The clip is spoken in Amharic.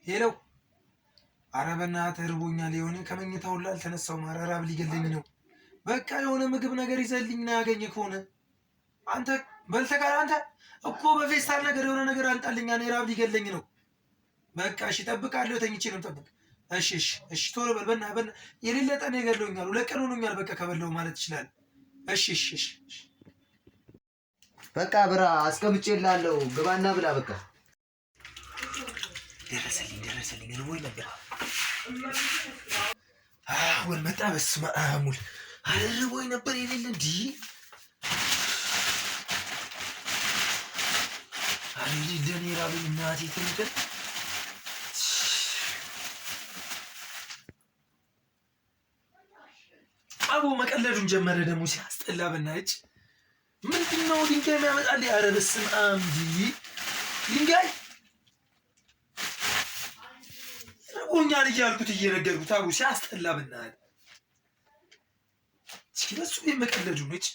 ሄሎ ኧረ በእናትህ እርቦኛል። የሆነ ከመኝታው ሁላ አልተነሳሁም። ኧረ ራብ ሊገለኝ ነው። በቃ የሆነ ምግብ ነገር ይዘህልኝ ና ያገኘህ ከሆነ አንተ በልተህ ጋር አንተ እኮ በፌስታል ነገር የሆነ ነገር አንጣልኝ። እኔ ራብ ሊገለኝ ነው። በቃ እሺ እጠብቅሃለሁ። ተኝቼ ነው የምጠብቅ። እሺ እሺ እሺ ቶሎ በል በእናትህ። የሌለ ጠኔ ገድሎኛል። 2 ቀን ሆኖኛል በቃ ከበላሁ ማለት ይችላል። እሺ እሺ እሺ በቃ ብራ አስቀምጬልሃለሁ። ግባና ብላ። በቃ ደረሰልኝ እርቦኝ ነበር። አሁን መጣ። በስመ አብ ሙል እርቦኝ ነበር የሌለ እንዲህ አሬ ደኔ ራበኝ እናቴ ትንቀር። አቦ መቀለዱን ጀመረ ደግሞ ሲያስጠላ። በናች ምንድነው ድንጋይ የሚያመጣልኝ? ኧረ በስመ አብ ድንጋይ ርቦኛል እያልኩት እየነገርኩት አቦ ሲያስጠላ። በናት ሲለሱ የመቀለዱ ነች።